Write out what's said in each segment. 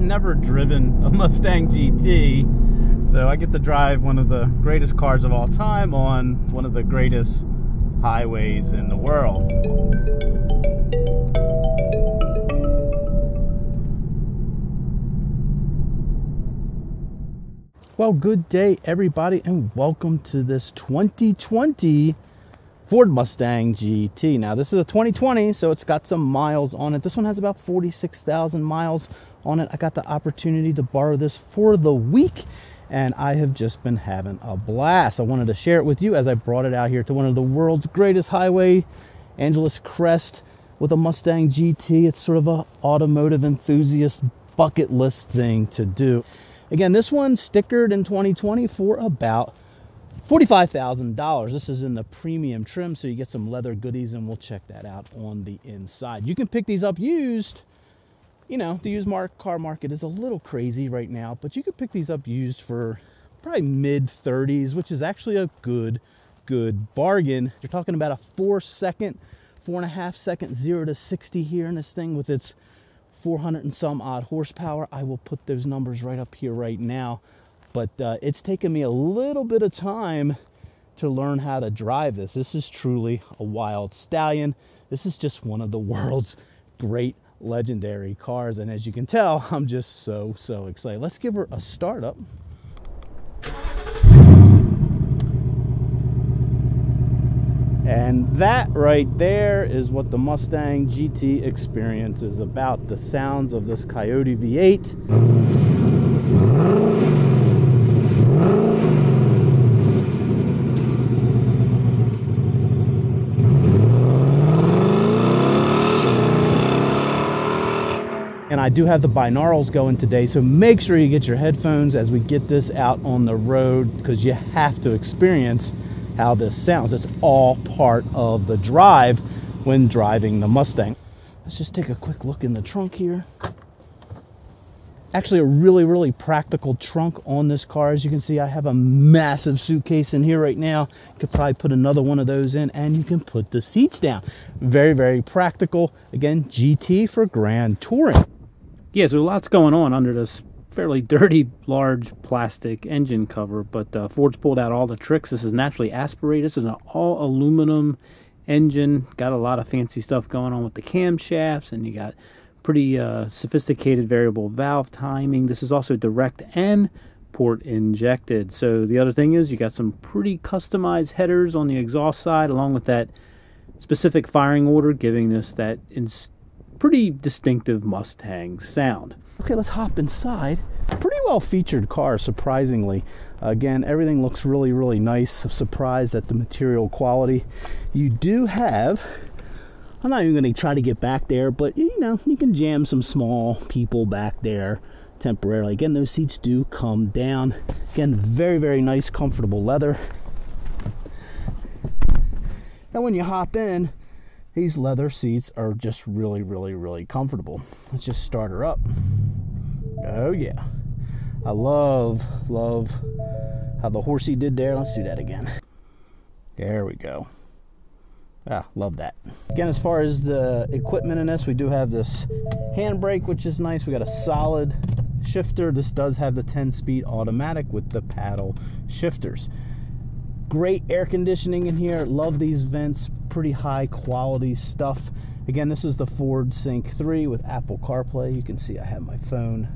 never driven a Mustang GT, so I get to drive one of the greatest cars of all time on one of the greatest highways in the world. Well, good day everybody, and welcome to this 2020 Ford Mustang GT. Now this is a 2020, so it's got some miles on it. This one has about 46,000 miles on it. I got the opportunity to borrow this for the week, and I have just been having a blast. I wanted to share it with you as I brought it out here to one of the world's greatest highway, Angeles Crest, with a Mustang GT. It's sort of a automotive enthusiast bucket list thing to do. Again, this one's stickered in 2020 for about $45,000. This is in the premium trim, so you get some leather goodies, and we'll check that out on the inside. You can pick these up used. You know, the used car market is a little crazy right now, but you could pick these up used for probably mid-30s, which is actually a good bargain. You're talking about a 4.5 second 0 to 60 here in this thing with its 400 and some odd horsepower. I will put those numbers right up here right now. But it's taken me a little bit of time to learn how to drive this. This is truly a wild stallion. This is just one of the world's great legendary cars. And as you can tell, I'm just so excited. Let's give her a start up. And that right there is what the Mustang GT experience is about. The sounds of this Coyote V8. And I do have the binaurals going today, so make sure you get your headphones as we get this out on the road, because you have to experience how this sounds. It's all part of the drive when driving the Mustang. Let's just take a quick look in the trunk here. Actually, a really practical trunk on this car. As you can see, I have a massive suitcase in here right now. You could probably put another one of those in, and you can put the seats down. Very practical. Again, GT for grand touring. Yeah, so lots going on under this fairly dirty, large plastic engine cover, but Ford's pulled out all the tricks. This is naturally aspirated. This is an all aluminum engine. Got a lot of fancy stuff going on with the camshafts, and you got pretty sophisticated variable valve timing. This is also direct and port injected. So the other thing is you got some pretty customized headers on the exhaust side, along with that specific firing order, giving this that pretty distinctive Mustang sound. Okay, let's hop inside. Pretty well featured car, surprisingly. Again, everything looks really nice. I'm surprised at the material quality. You do have, I'm not even going to try to get back there, but you know, you can jam some small people back there temporarily. Again, those seats do come down. Again, very nice, comfortable leather. And when you hop in, these leather seats are just really comfortable. Let's just start her up. Oh yeah. I love how the horsey did there. Let's do that again. There we go. Ah, love that. Again, as far as the equipment in this, we do have this handbrake, which is nice. We got a solid shifter. This does have the 10-speed automatic with the paddle shifters. Great air conditioning in here. Love these vents. Pretty high quality stuff. Again, this is the Ford Sync 3 with Apple CarPlay. You can see I have my phone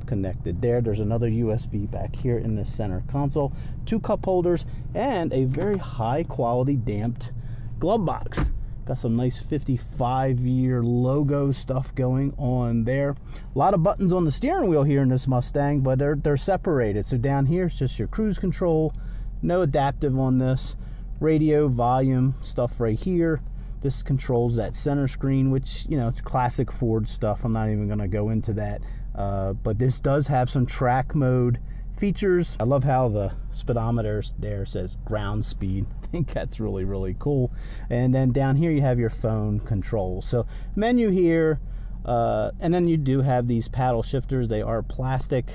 connected there. There's another USB back here in the center console, 2 cup holders, and a very high quality damped glove box. Got some nice 55-year logo stuff going on there. A lot of buttons on the steering wheel here in this Mustang, but they're separated. So down here it's just your cruise control, no adaptive on this. Radio, volume stuff right here. This controls that center screen, which, you know, it's classic Ford stuff. I'm not even going to go into that. But this does have some track mode features. I love how the speedometer there says ground speed. I think that's really cool. And then down here you have your phone control. So menu here, and then you do have these paddle shifters. They are plastic.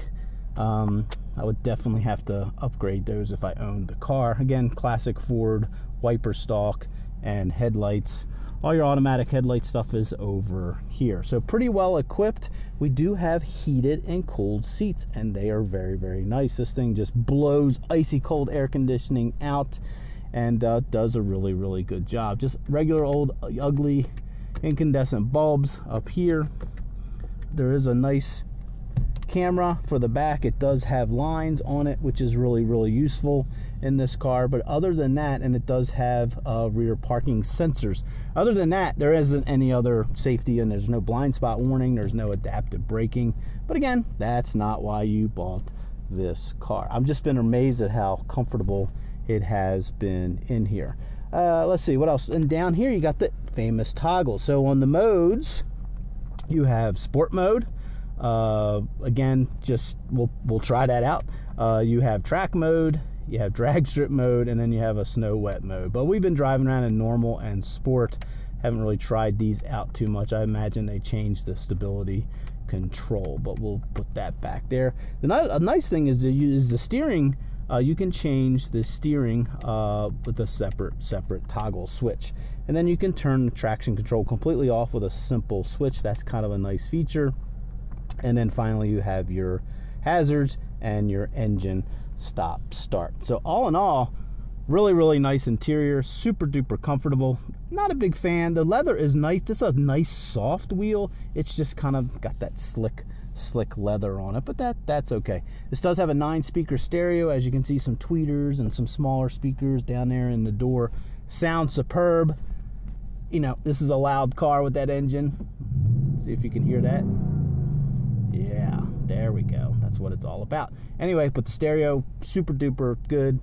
I would definitely have to upgrade those if I owned the car. Again, classic Ford wiper stalk and headlights All your automatic headlight stuff is over here. So pretty well equipped. We do have heated and cooled seats, and they are very, very nice. This thing just blows icy cold air conditioning out and does a really, really good job. Just regular old ugly incandescent bulbs up here. There is a nice camera for the back. It does have lines on it, which is really, really useful in this car. But other than that, and it does have rear parking sensors. Other than that, there isn't any other safety, and there's no blind spot warning, there's no adaptive braking. But again, that's not why you bought this car. I've just been amazed at how comfortable it has been in here. Let's see what else. And down here you got the famous toggle. So on the modes, you have sport mode. Again, just we'll try that out. You have track mode, you have drag strip mode, and then you have a snow wet mode. But we've been driving around in normal and sport. Haven't really tried these out too much. I imagine they changed the stability control, but we'll put that back there. A nice thing is the steering. You can change the steering with a separate toggle switch, and then you can turn the traction control completely off with a simple switch. That's kind of a nice feature. And then finally you have your hazards and your engine stop start. So all in all, really, really nice interior, super duper comfortable. Not a big fan. The leather is nice. This is a nice soft wheel. It's just kind of got that slick leather on it, but that's okay. This does have a 9-speaker stereo. As you can see, some tweeters and some smaller speakers down there in the door. Sounds superb. You know, this is a loud car with that engine. See if you can hear that. Yeah, there we go. That's what it's all about. Anyway, but the stereo, super duper good.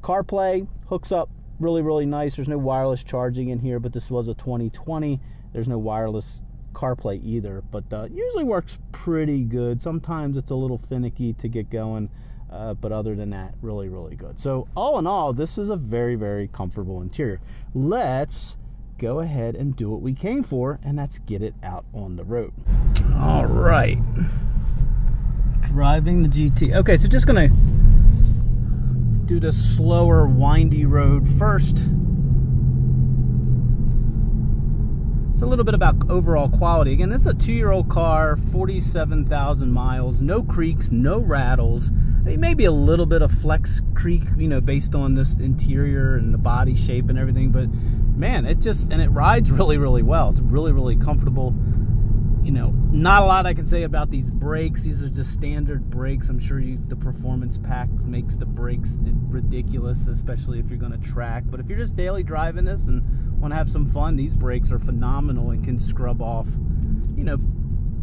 CarPlay hooks up really, really nice. There's no wireless charging in here, but this was a 2020. There's no wireless CarPlay either, but usually works pretty good. Sometimes it's a little finicky to get going, but other than that, really, really good. So all in all, this is a very, very comfortable interior. Let's go ahead and do what we came for, and that's get it out on the road. All right, driving the GT. Okay, so just gonna do the slower, windy road first. So a little bit about overall quality. Again, this is a 2-year-old car, 47,000 miles, no creaks, no rattles. I mean, maybe a little bit of flex creak, you know, based on this interior and the body shape and everything, but man, it rides really, really well. It's really, really comfortable. You know, not a lot I can say about these brakes. These are just standard brakes. I'm sure the performance pack makes the brakes ridiculous, especially if you're going to track. But if you're just daily driving this and want to have some fun, these brakes are phenomenal and can scrub off, you know,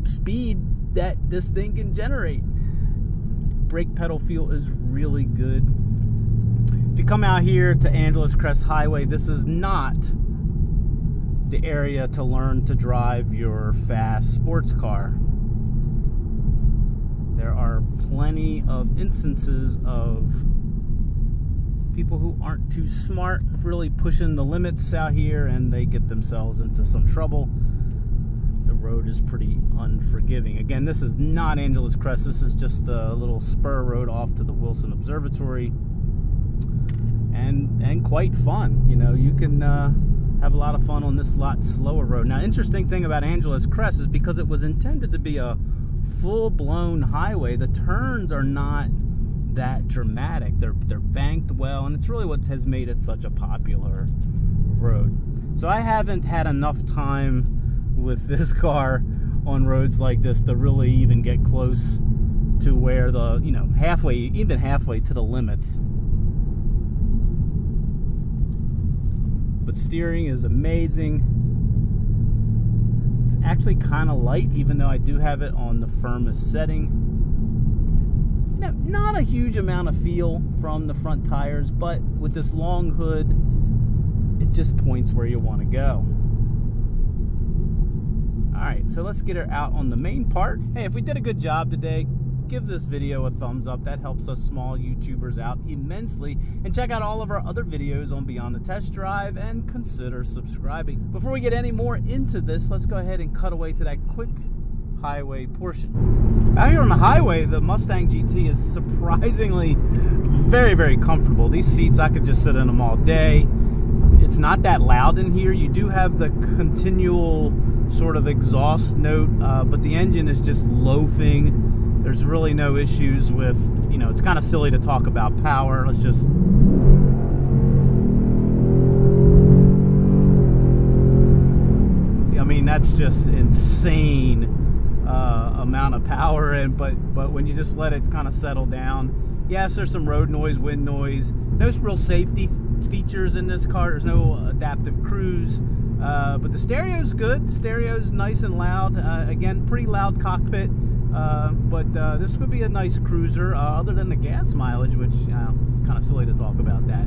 speed that this thing can generate. Brake pedal feel is really good. If you come out here to Angeles Crest Highway, this is not the area to learn to drive your fast sports car. There are plenty of instances of people who aren't too smart really pushing the limits out here, and they get themselves into some trouble. The road is pretty unforgiving. Again, this is not Angeles Crest. This is just a little spur road off to the Wilson Observatory, and quite fun. You know, you can have a lot of fun on this lot slower road. Now, interesting thing about Angeles Crest is because it was intended to be a full-blown highway, the turns are not that dramatic. They're banked well, and it's really what has made it such a popular road. So I haven't had enough time with this car on roads like this to really even get close to where the, you know, even halfway to the limits. But steering is amazing. It's actually kind of light, even though I do have it on the firmest setting. Now, not a huge amount of feel from the front tires, but with this long hood, it just points where you want to go. Alright, so let's get her out on the main part. Hey, if we did a good job today, give this video a thumbs up. That helps us small YouTubers out immensely. And check out all of our other videos on Beyond the Test Drive, and consider subscribing. Before we get any more into this, let's go ahead and cut away to that quick highway portion. Out here on the highway, the Mustang GT is surprisingly very, very comfortable. These seats, I could just sit in them all day. It's not that loud in here. You do have the continual sort of exhaust note, but the engine is just loafing. There's really no issues with, you know, it's kind of silly to talk about power. Let's just... I mean, that's just insane amount of power, and but when you just let it kind of settle down, yes, there's some road noise, wind noise. No real safety features in this car. There's no adaptive cruise, but the stereo's good. The stereo's nice and loud. Again, pretty loud cockpit, but this could be a nice cruiser, other than the gas mileage, which it's kind of silly to talk about that.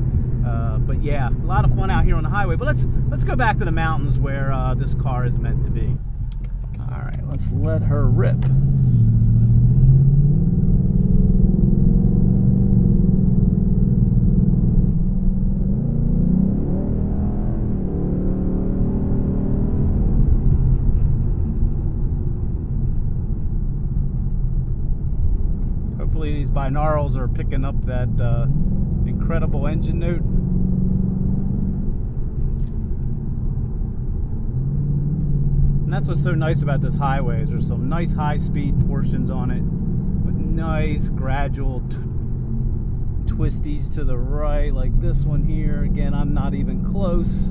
But yeah, a lot of fun out here on the highway. But let's go back to the mountains where this car is meant to be. All right, let's let her rip. Hopefully these binaurals are picking up that incredible engine note. And that's what's so nice about this highway, is there's some nice high-speed portions on it with nice gradual twisties to the right, like this one here. Again, I'm not even close.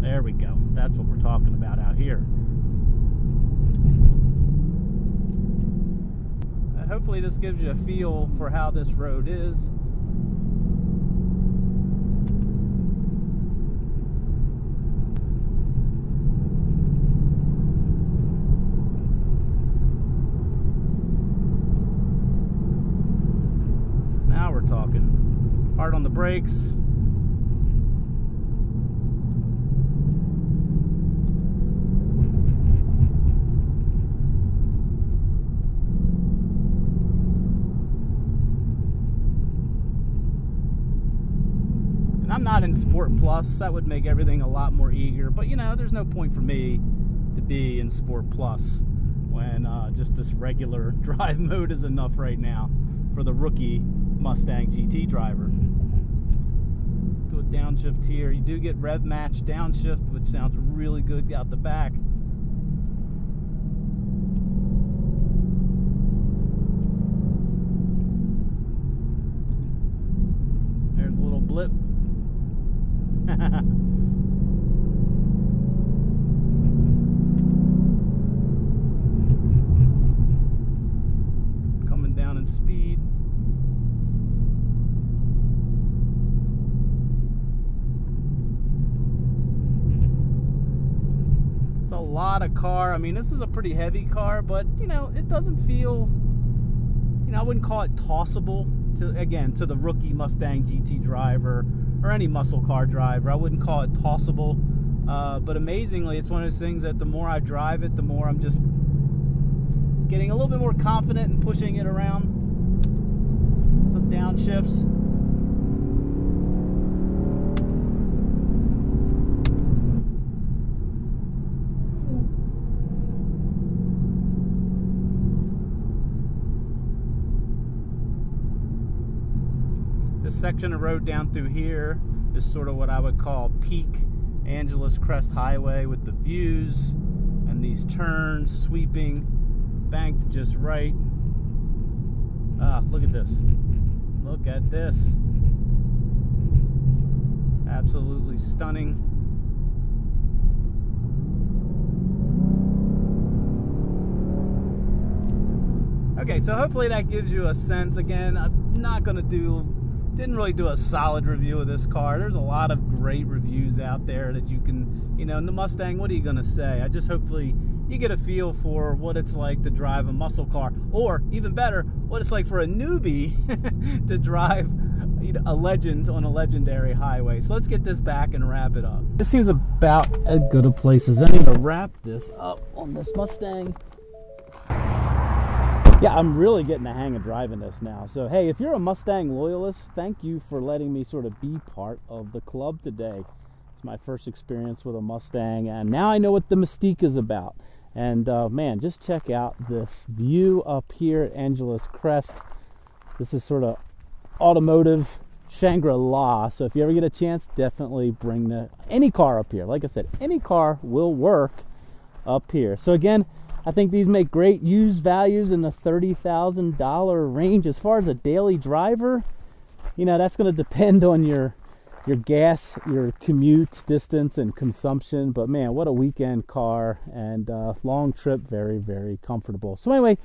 There we go. That's what we're talking about out here. Hopefully this gives you a feel for how this road is. Now we're talking. Hard on the brakes. I'm not in Sport Plus. That would make everything a lot more eager, but you know, there's no point for me to be in Sport Plus when just this regular drive mode is enough right now for the rookie Mustang GT driver. Do a downshift here. You do get rev match downshift, which sounds really good out the back. There's a little blip. Coming down in speed. It's a lot of car. I mean, this is a pretty heavy car, but you know, it doesn't feel, you know, I wouldn't call it tossable to the rookie Mustang GT driver or any muscle car driver. I wouldn't call it tossable, but amazingly, it's one of those things that the more I drive it, the more I'm just getting a little bit more confident in pushing it around. Some downshifts. This section of road down through here is sort of what I would call peak Angeles Crest Highway, with the views and these turns sweeping, banked just right. Look at this. Look at this. Absolutely stunning. Okay, so hopefully that gives you a sense. Again, I'm not going to didn't really do a solid review of this car. There's a lot of great reviews out there that you can, you know, in the Mustang, what are you going to say? I just hopefully you get a feel for what it's like to drive a muscle car, or even better, what it's like for a newbie to drive a legend on a legendary highway. So let's get this back and wrap it up. This seems about as good a place as any to wrap this up on this Mustang. Yeah, I'm really getting the hang of driving this now. So hey, if you're a Mustang loyalist, thank you for letting me sort of be part of the club today. It's my first experience with a Mustang, and now I know what the mystique is about. And man, just check out this view up here at Angeles Crest. This is sort of automotive Shangri-La. So if you ever get a chance, definitely bring any car up here. Like I said, any car will work up here. So again, I think these make great used values in the $30,000 range. As far as a daily driver, you know, that's going to depend on your gas, your commute distance and consumption. But man, what a weekend car, and long trip, very, very comfortable. So anyway,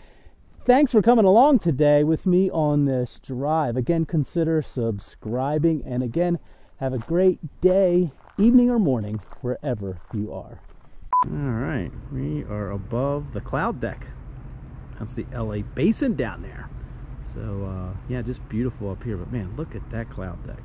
thanks for coming along today with me on this drive. Again, consider subscribing, and again, have a great day, evening or morning, wherever you are. All right, we are above the cloud deck. That's the LA basin down there. So yeah, just beautiful up here. But man, look at that cloud deck.